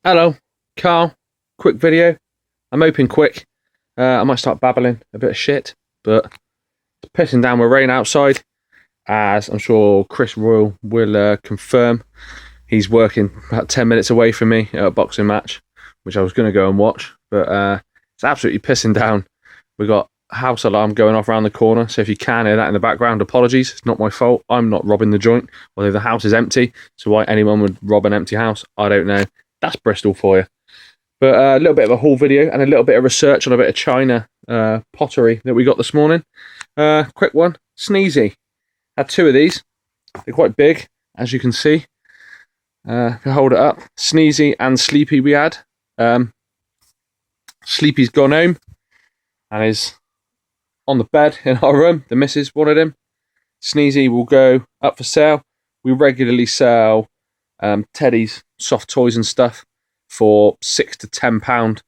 Hello, Carl. Quick video. I'm hoping quick. I might start babbling a bit of shit, but it's pissing down with rain outside, as I'm sure Chris Royal will confirm. He's working about 10 minutes away from me at a boxing match, which I was going to go and watch, but it's absolutely pissing down. We got house alarm going off around the corner, so if you can hear that in the background, apologies. It's not my fault. I'm not robbing the joint, although the house is empty, so why anyone would rob an empty house, I don't know. That's Bristol for you. But a little bit of a haul video and a little bit of research on a bit of China pottery that we got this morning. Quick one, Sneezy. Had two of these. They're quite big, as you can see. Can hold it up. Sneezy and Sleepy we had. Sleepy's gone home and is on the bed in our room. The missus wanted him. Sneezy will go up for sale. We regularly sell Teddy's soft toys and stuff for £6 to £10,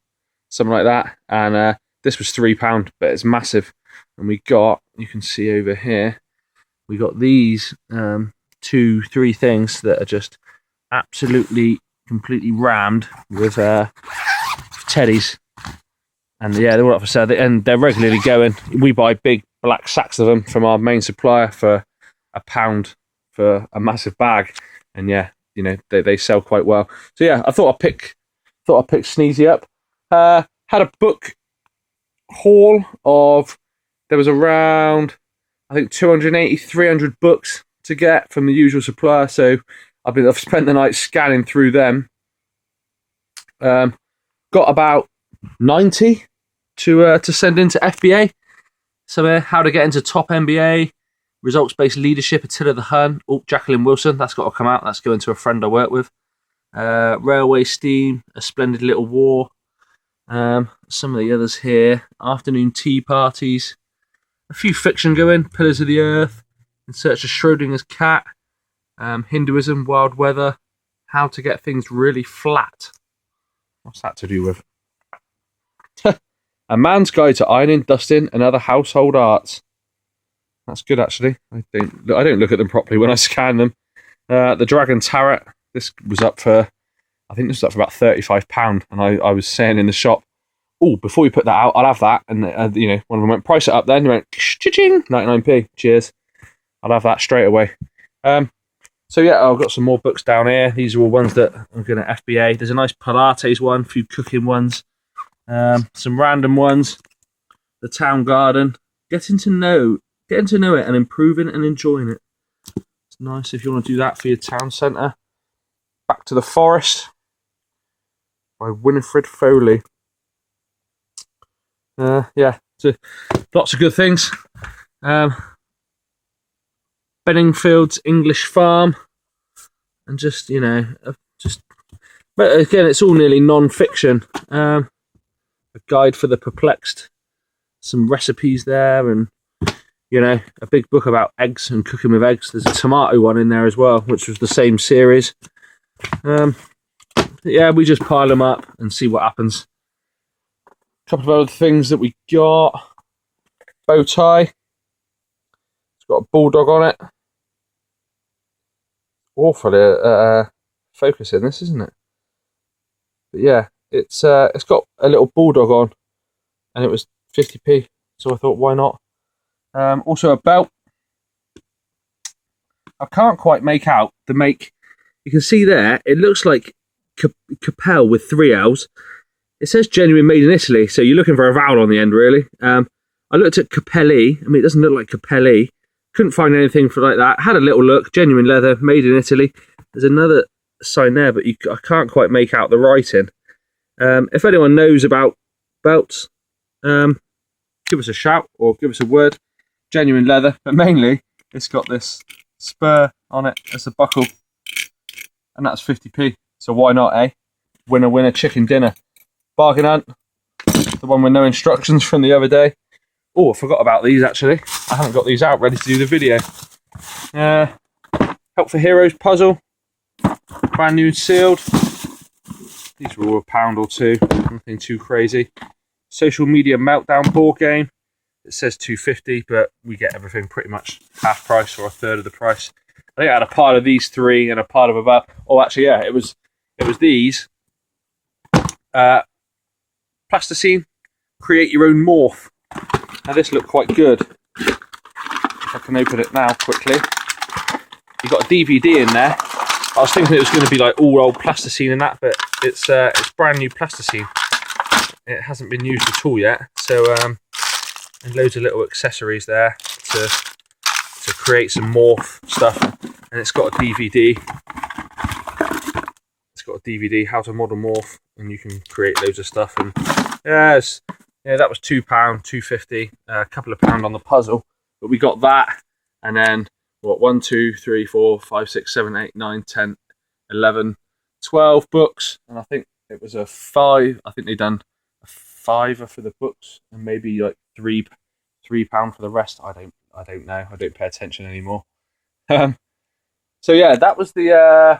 something like that. And this was £3, but it's massive. And we got, you can see over here, we got these 2-3 things that are just absolutely completely rammed with Teddy's. And yeah, they're all up for sale, and they're regularly going. We buy big black sacks of them from our main supplier for £1 for a massive bag. And yeah, you know, they sell quite well. So yeah, I thought I'd pick Sneezy up. Had a book haul of, there was around, I think 280, 300 books to get from the usual supplier. So I've spent the night scanning through them. Got about 90 to send into FBA. So how to get into top MBA. Results-based leadership, Attila the Hun. Oh, Jacqueline Wilson, that's got to come out. That's going to a friend I work with. Railway Steam, A Splendid Little War. Some of the others here. Afternoon Tea Parties. A few fiction going. Pillars of the Earth. In Search of Schrodinger's Cat. Hinduism, Wild Weather. How to Get Things Really Flat. What's that to do with? A Man's Guide to Ironing, Dusting, and Other Household Arts. That's good, actually. I don't look at them properly when I scan them. The Dragon Tarot. This was up for, I think this was up for about £35. And I was saying in the shop, oh, before you put that out, I'll have that. And you know, one of them went, price it up then. He went, cha-ching, 99p. Cheers. I'll have that straight away. So yeah, I've got some more books down here. These are all ones that I'm going to FBA. There's a nice Pilates one, a few cooking ones, some random ones. The Town Garden. Getting to know it and improving and enjoying it. It's nice if you want to do that for your town centre. Back to the Forest by Winifred Foley. Yeah, so lots of good things. Benningfield's English Farm, and just, you know, but again, it's all nearly non-fiction. A guide for the perplexed, some recipes there, and you know, a big book about eggs and cooking with eggs. There's a tomato one in there as well, which was the same series. Yeah, we just pile them up and see what happens. A couple of other things that we got. Bow tie. It's got a bulldog on it. Awfully focusing this, isn't it? But yeah, it's got a little bulldog on, and it was 50p. So I thought, why not? Also a belt. I can't quite make out the make. You can see there, it looks like Capel with 3 L's. It says genuine made in Italy, so you're looking for a vowel on the end, really. I looked at Capelli. I mean, it doesn't look like Capelli. Couldn't find anything for like that. Had a little look. Genuine leather, made in Italy. There's another sign there, but I can't quite make out the writing. If anyone knows about belts, give us a shout or give us a word. Genuine leather, but mainly it's got this spur on it as a buckle, and that's 50p. So why not, eh? Winner, winner, chicken dinner. Bargain hunt. The one with no instructions from the other day. Oh, I forgot about these actually. I haven't got these out ready to do the video. Help for Heroes puzzle. Brand new and sealed. These were all £1 or £2. Nothing too crazy. Social Media Meltdown board game. It says £2.50, but we get everything pretty much half price or a third of the price. I think I had a pile of these 3 and a pile of about. Oh, actually, yeah, it was these Plasticine, create your own morph. Now this looked quite good. If I can open it now quickly. You've got a DVD in there. I was thinking it was going to be like all old plasticine and that, but it's brand new plasticine. It hasn't been used at all yet. So and loads of little accessories there to create some morph stuff. And it's got a DVD. It's got a DVD, how to model morph, and you can create loads of stuff. And yeah, that was £2, £2.50, a couple of pound on the puzzle. But we got that, and then what? 1, 2, 3, 4, 5, 6, 7, 8, 9, 10, 11, 12 books, and I think it was a 5. I think they done a £5 for the books, and maybe like £3 for the rest. I don't know. I don't pay attention anymore. So yeah, that was the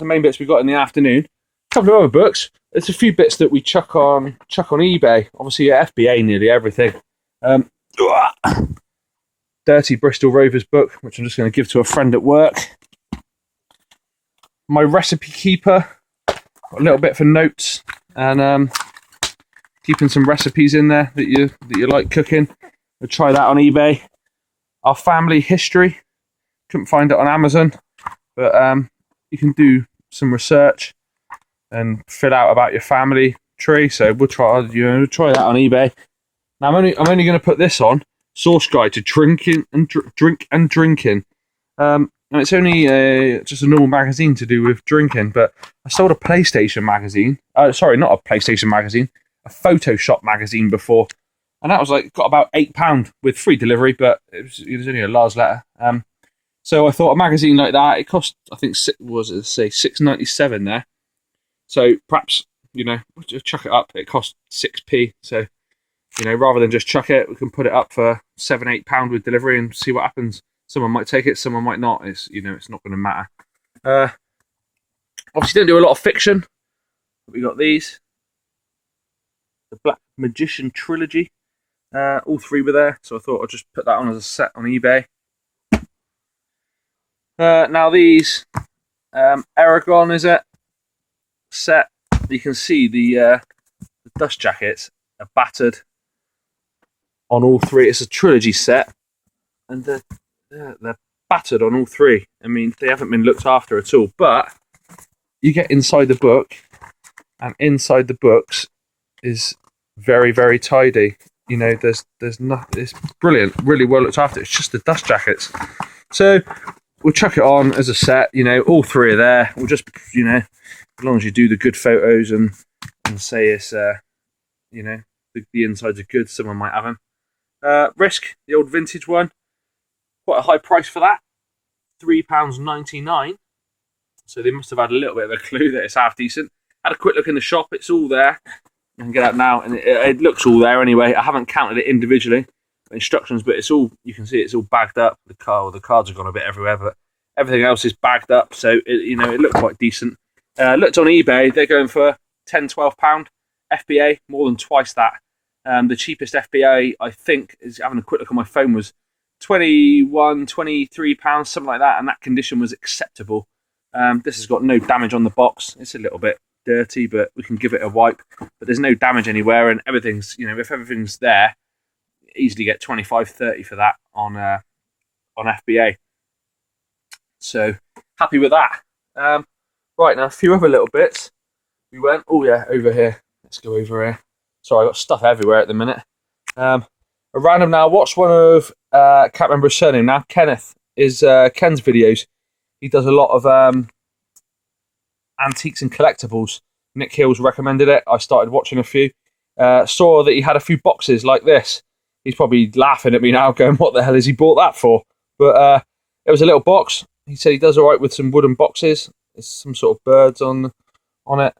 main bits we got in the afternoon. A couple of other books. There's a few bits that we chuck on eBay. Obviously, FBA nearly everything. Dirty Bristol Rovers book, which I'm just going to give to a friend at work. My recipe keeper, got a little bit for notes, and keeping some recipes in there that you like cooking. We'll try that on eBay. Our family history, couldn't find it on Amazon, but you can do some research and fill out about your family tree. So we'll try that on eBay. Now I'm only going to put this on. Source guide to drinking and drinking. And it's only just a normal magazine to do with drinking, but I sold a PlayStation magazine. Sorry, not a PlayStation magazine, a Photoshop magazine before, and that was got about £8 with free delivery, but it was only a large letter. So I thought a magazine like that, it cost, I think, £6.97 there. So perhaps just chuck it up. It cost 6p. So rather than just chuck it, we can put it up for £7, £8 with delivery and see what happens. Someone might take it, someone might not. It's not going to matter. Obviously, don't do a lot of fiction. We got these, the Black Magician trilogy. All 3 were there, so I thought I'd just put that on as a set on eBay. Now these, Aragon is it? Set. You can see the dust jackets are battered on all 3. It's a trilogy set, and they're battered on all 3. I mean, they haven't been looked after at all. But you get inside the book, and inside the books is very, very tidy. There's nothing. It's brilliant, really well looked after. It's just the dust jackets. So we'll chuck it on as a set. All 3 are there. We'll just, as long as you do the good photos and say it's, the insides are good, someone might have them. Risk, the old vintage one. Quite a high price for that. £3.99. So they must have had a little bit of a clue that it's half decent. Had a quick look in the shop. It's all there. I can get out now, and it looks all there anyway. I haven't counted it individually, instructions, but it's all, you can see it's all bagged up. The cards have gone a bit everywhere, but everything else is bagged up. So it looked quite decent. Looked on eBay, they're going for £10-12. FBA, more than twice that. The cheapest FBA, I think, is having a quick look on my phone, was £21-23, something like that, and that condition was acceptable. This has got no damage on the box. It's a little bit dirty, but we can give it a wipe. But there's no damage anywhere, and everything's, if everything's there, easily get 25-30 for that on FBA. So happy with that. Right, now a few other little bits. We went, over here. Let's go over here. Sorry, I've got stuff everywhere at the minute. A random now. Watch one of can't remember his surname now. Kenneth is Ken's videos. He does a lot of antiques and collectibles. Nick Hills recommended it. I started watching a few. Saw that he had a few boxes like this. He's probably laughing at me now, going, "What the hell has he bought that for?" But it was a little box. He said he does all right with some wooden boxes. There's some sort of birds on it.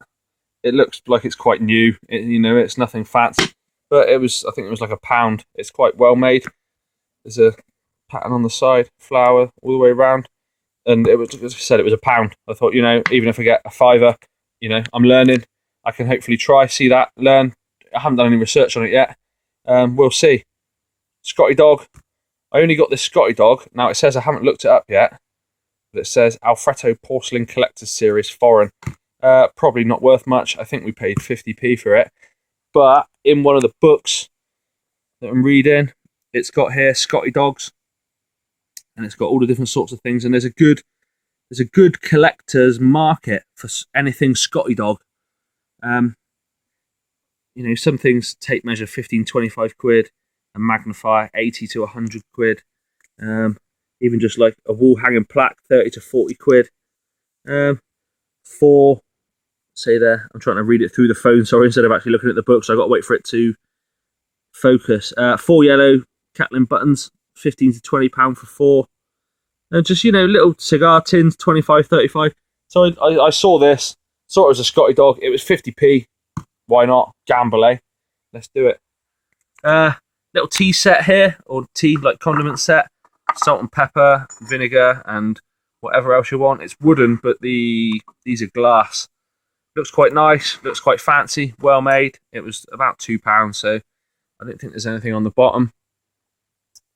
It looks like it's quite new. It's nothing fancy, but I think it was like £1. It's quite well made. There's a pattern on the side, flower all the way around, and it was, as I said, it was £1. I thought, even if I get a £5, I'm learning. I can hopefully see that, learn. I haven't done any research on it yet. We'll see. Scotty dog. I only got this Scotty dog. Now it says I haven't looked it up yet, but it says Alfredo Porcelain Collectors Series Foreign. Probably not worth much. I think we paid 50p for it. But in one of the books that I'm reading, it's got here Scotty dogs, and it's got all the different sorts of things. And there's a good collector's market for anything Scotty dog. You know, some things tape measure 15, 25 quid, and magnifier 80 to 100 quid. Even just like a wall hanging plaque, 30 to 40 quid. For, say there, I'm trying to read it through the phone, sorry, instead of actually looking at the book, so I've got to wait for it to focus. 4 yellow Catlin buttons, 15 to 20 pound for 4. And just, you know, little cigar tins, 25, 35. So I saw this, saw it was a Scotty dog, it was 50p. Why not? Gamble, eh? Let's do it. Little tea set here, or tea like condiment set. Salt and pepper, vinegar, and whatever else you want. It's wooden, but these are glass. Looks quite nice, looks quite fancy, well made. It was about £2, so I don't think there's anything on the bottom.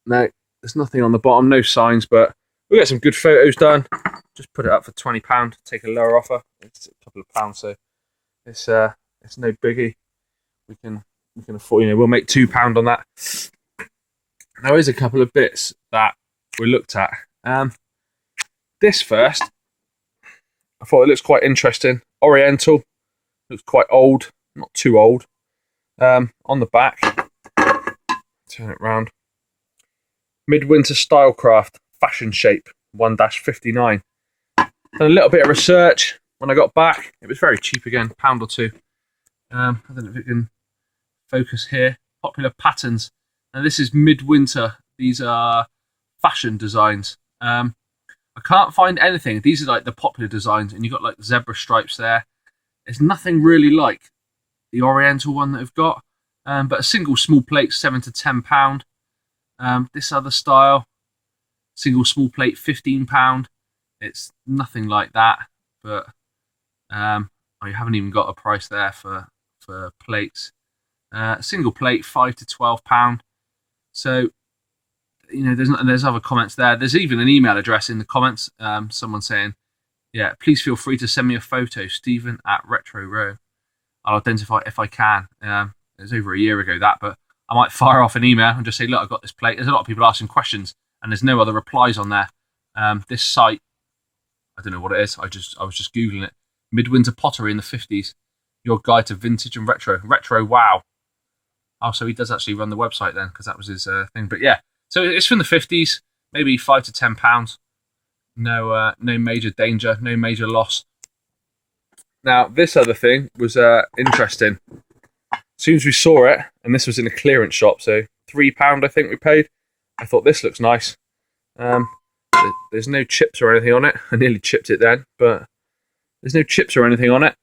No, there's nothing on the bottom, no signs, but we'll get some good photos done. Just put it up for £20, take a lower offer. It's a couple of pounds, so it's no biggie. We can afford, you know, we'll make £2 on that. There is a couple of bits that we looked at. This first, I thought it looks quite interesting. Oriental, looks quite old, not too old. On the back, turn it round. Midwinter Stylecraft, fashion shape, 1-59. Done a little bit of research. When I got back, it was very cheap again, £1 or £2. I don't know if it can focus here. Popular patterns. Now this is Midwinter. These are fashion designs. I can't find anything. These are like the popular designs, and you've got like zebra stripes there. There's nothing really like the Oriental one that I've got, but a single small plate, £7 to £10. This other style, single small plate, £15. It's nothing like that, but I haven't even got a price there for plates. Single plate, £5 to £12. So, you know, there's other comments there. There's even an email address in the comments. Someone saying, yeah, please feel free to send me a photo, Stephen at Retro Row. I'll identify it if I can. It was over a year ago that, but I might fire off an email and just say, look, I've got this plate. There's a lot of people asking questions, and there's no other replies on there. This site, I don't know what it is. I was just Googling it. Midwinter Pottery in the 50s. Your guide to vintage and retro. Retro, wow. Oh, so he does actually run the website then, because that was his thing. But yeah, so it's from the 50s, maybe £5 to £10. No major danger, no major loss. Now, this other thing was interesting. As soon as we saw it, and this was in a clearance shop, so £3 I think we paid. I thought this looks nice. There's no chips or anything on it. I nearly chipped it then, but there's no chips or anything on it.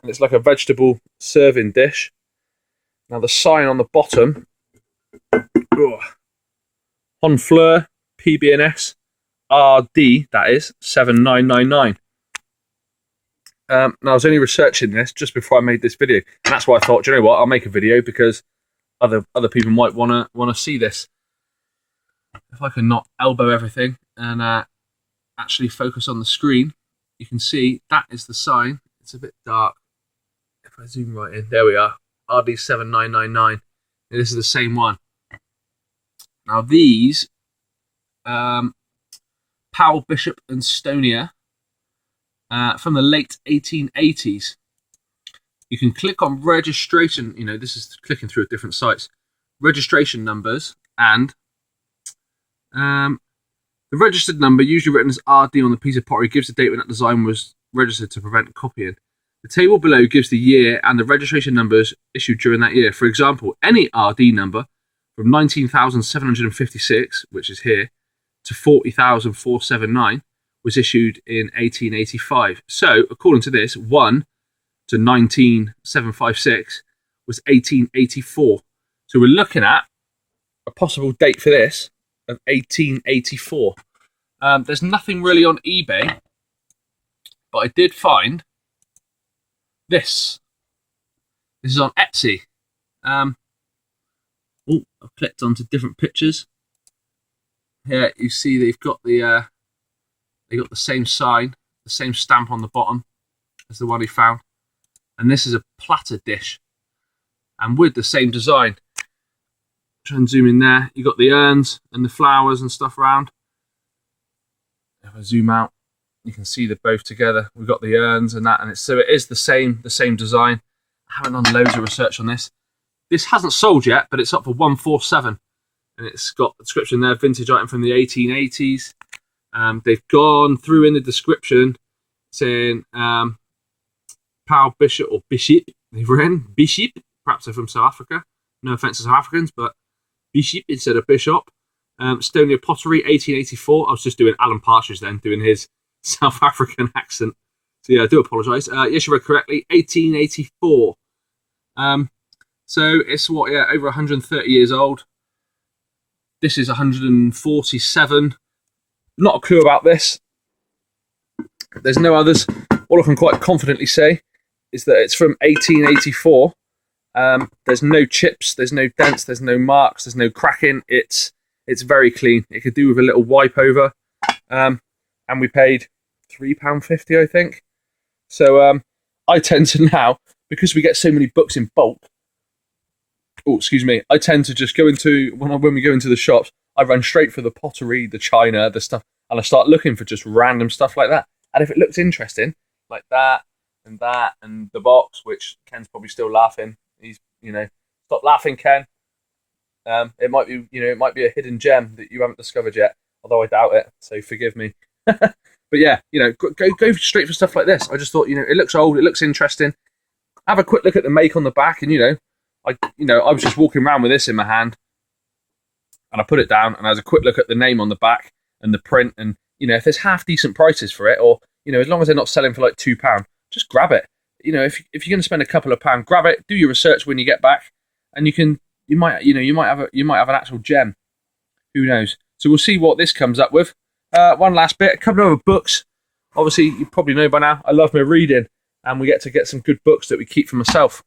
It's like a vegetable serving dish. Now the sign on the bottom, Honfleur PB&S RD, that is 7999. Now I was only researching this just before I made this video, and that's why I thought, do you know what, I'll make a video because other people might wanna see this. If I can not elbow everything and actually focus on the screen, you can see that is the sign. It's a bit dark. If I zoom right in, there we are. RD7999. This is the same one. Now these, Powell, Bishop and Stonia, from the late 1880s. You can click on registration. You know, this is clicking through different sites. Registration numbers, and the registered number, usually written as RD on the piece of pottery, gives the date when that design was registered to prevent copying. The table below gives the year and the registration numbers issued during that year. For example, any RD number from 19,756, which is here, to 40,479 was issued in 1885. So, according to this, 1 to 19,756 was 1884. So we're looking at a possible date for this of 1884. There's nothing really on eBay, but I did find this. This is on Etsy. I've clicked onto different pictures. Here you see they've got the same sign, the same stamp on the bottom. as the one he found. And this is a platter dish, and with the same design. Try and zoom in there. You got the urns and the flowers and stuff around. If I zoom out, you can see they're both together. We've got the urns and that, and so it is the same design. I haven't done loads of research on this. This hasn't sold yet, but it's up for 147, and it's got the description there: vintage item from the 1880s. They've gone through in the description saying Pal Bishop or Bishop. They've written Bishop. Perhaps they're from South Africa. No offense to South Africans, but Bishop instead of Bishop. Stonia Pottery, 1884. I was just doing Alan Partridge then, doing his South African accent. So yeah, I do apologise. Yes, you read correctly. 1884. So it's what? Yeah, over 130 years old. This is 147. Not a clue about this. There's no others. All I can quite confidently say is that it's from 1884. There's no chips, there's no dents, there's no marks, there's no cracking. It's very clean. It could do with a little wipe over. And we paid £3.50, I think. So I tend to now, because we get so many books in bulk. Oh, excuse me. I tend to just go into when we go into the shops. I run straight for the pottery, the china, the stuff, and I start looking for just random stuff like that. And if it looks interesting, like that, and the box, which Ken's probably still laughing. He's, stop laughing, Ken. It might be a hidden gem that you haven't discovered yet, although I doubt it. So forgive me. But yeah, go straight for stuff like this. I just thought, it looks old, it looks interesting. Have a quick look at the make on the back, and I was just walking around with this in my hand, and I put it down, and I had a quick look at the name on the back and the print, and if there's half decent prices for it, or as long as they're not selling for like £2, just grab it. If you're going to spend a couple of pounds, grab it. Do your research when you get back, and you might have an actual gem. Who knows? So we'll see what this comes up with. One last bit, a couple of other books. Obviously, you probably know by now, I love my reading, and we get to get some good books that we keep for myself.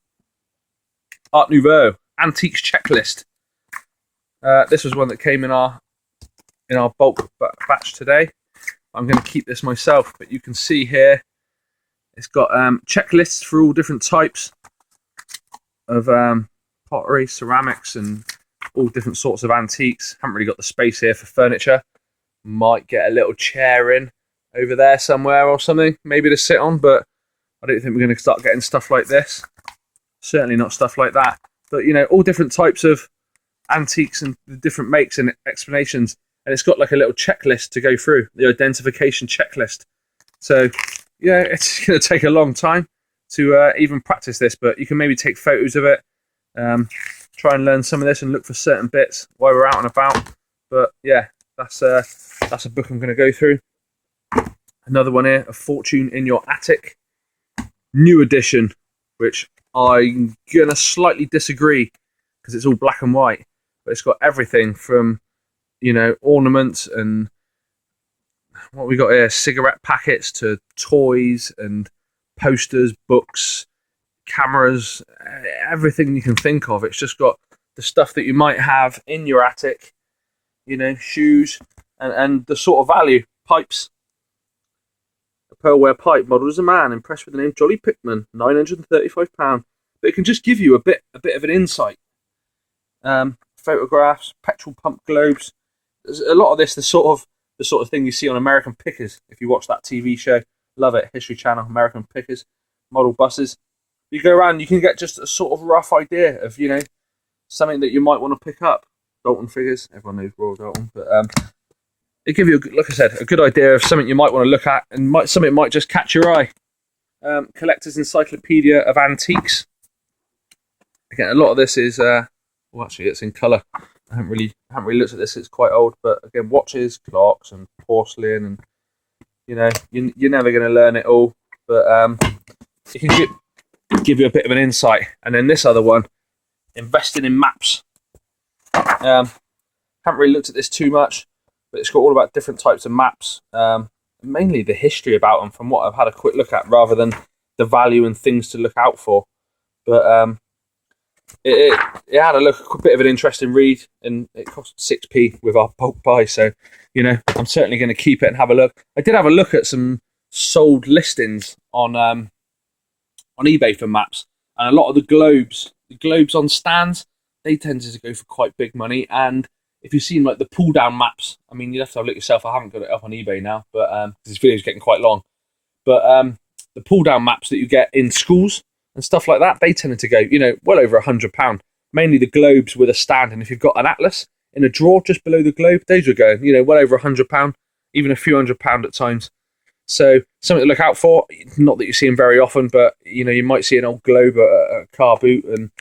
Art Nouveau Antiques Checklist. This was one that came in our bulk batch today. I'm going to keep this myself, but you can see here it's got checklists for all different types of pottery, ceramics, and all different sorts of antiques. Haven't really got the space here for furniture. Might get a little chair in over there somewhere or something, maybe to sit on, but I don't think we're going to start getting stuff like this. Certainly not stuff like that. But, all different types of antiques and the different makes and explanations. And it's got like a little checklist to go through, the identification checklist. So, yeah, it's going to take a long time to even practice this, but you can maybe take photos of it, try and learn some of this and look for certain bits while we're out and about. But, yeah, that's a book I'm going to go through. Another one here, A Fortune in Your Attic. New edition, which I'm going to slightly disagree because it's all black and white. But it's got everything from, ornaments and what we got here, cigarette packets to toys and posters, books, cameras, everything you can think of. It's just got the stuff that you might have in your attic, shoes, and the sort of value. Pipes. A pearlware pipe modelled as a man, impressed with the name Jolly Pickman, £935. But it can just give you a bit of an insight. Photographs, petrol pump globes. There's a lot of this, the sort of thing you see on American Pickers. If you watch that TV show, love it, History Channel, American Pickers, model buses. You go around, you can get just a sort of rough idea of, something that you might want to pick up. Dalton figures, everyone knows Royal Dalton, but it gives you, like I said, a good idea of something you might want to look at, and something might just catch your eye. Collector's Encyclopedia of Antiques. Again, a lot of this is, actually, it's in colour. I haven't really looked at this. It's quite old, but again, watches, clocks, and porcelain, and you're never going to learn it all, but it can give you a bit of an insight. And then this other one, investing in maps. Haven't really looked at this too much, but it's got all about different types of maps, mainly the history about them from what I've had a quick look at, rather than the value and things to look out for. But it had a bit of an interesting read, and it cost 6p with our bulk buy, so I'm certainly going to keep it and have a look. I did have a look at some sold listings on on eBay for maps, and a lot of the globes on stands, they tend to go for quite big money. And if you've seen like the pull down maps, I mean, you'd have to have a look yourself. I haven't got it up on eBay now, but this video's getting quite long. But the pull down maps that you get in schools and stuff like that, they tend to go, you know, well over £100. Mainly the globes with a stand, and if you've got an atlas in a drawer just below the globe, those are going, you know, well over £100, even a few £100 at times. So something to look out for. Not that you see them very often, but you know, you might see an old globe at a car boot and,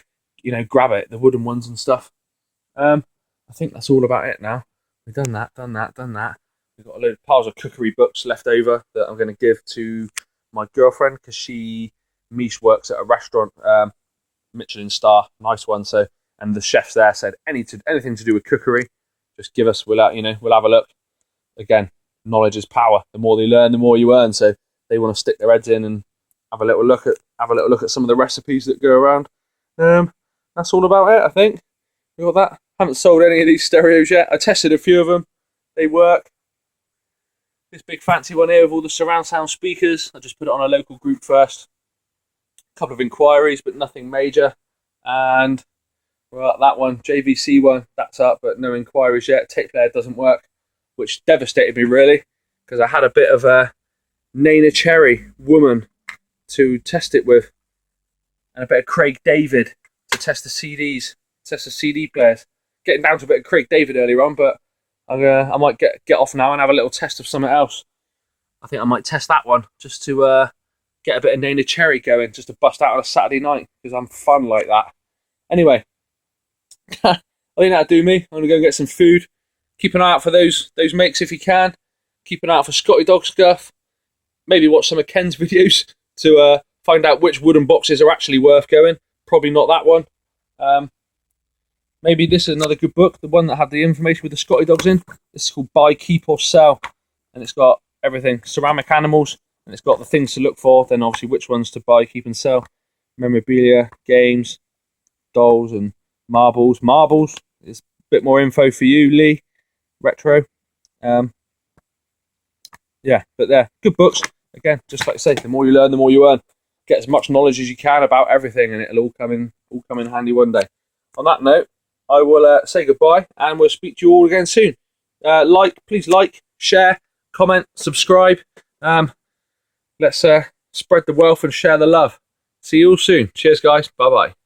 you know, grab it, the wooden ones and stuff. I think that's all about it now. We've done that. We've got a load of piles of cookery books left over that I'm going to give to my girlfriend, because Mish works at a restaurant, Michelin star, nice one. So, and the chefs there said anything to do with cookery, just give us. We'll have a look. Again, knowledge is power. The more they learn, the more you earn. So they want to stick their heads in and have a little look at some of the recipes that go around. That's all about it, I think. We got that. Haven't sold any of these stereos yet. I tested a few of them. They work. This big fancy one here with all the surround sound speakers, I just put it on a local group first. A couple of inquiries, but nothing major. And well, that one, JVC one, that's up, but no inquiries yet. Tape player doesn't work, which devastated me really, because I had a bit of a Nana Cherry woman to test it with, and a bit of Craig David to test the CDs, test the CD players. Getting down to a bit of Craig David earlier on, but I might get off now and have a little test of something else. I think I might test that one just to get a bit of Nana Cherry going, just to bust out on a Saturday night, because I'm fun like that. Anyway, I think that'll do me. I'm going to go get some food. Keep an eye out for those makes if you can. Keep an eye out for Scotty Dog stuff. Maybe watch some of Ken's videos to find out which wooden boxes are actually worth going. Probably not that one. Maybe this is another good book, the one that had the information with the Scotty Dogs in. This is called Buy, Keep or Sell. And it's got everything, ceramic animals, and it's got the things to look for, then obviously which ones to buy, keep and sell. Memorabilia, games, dolls and marbles. Marbles is a bit more info for you, Lee. Retro. Yeah, but they're good books. Again, just like I say, the more you learn, the more you earn. Get as much knowledge as you can about everything, and it'll all come in handy one day. On that note, I will say goodbye, and we'll speak to you all again soon. Please like, share, comment, subscribe. Let's spread the wealth and share the love. See you all soon. Cheers, guys. Bye-bye.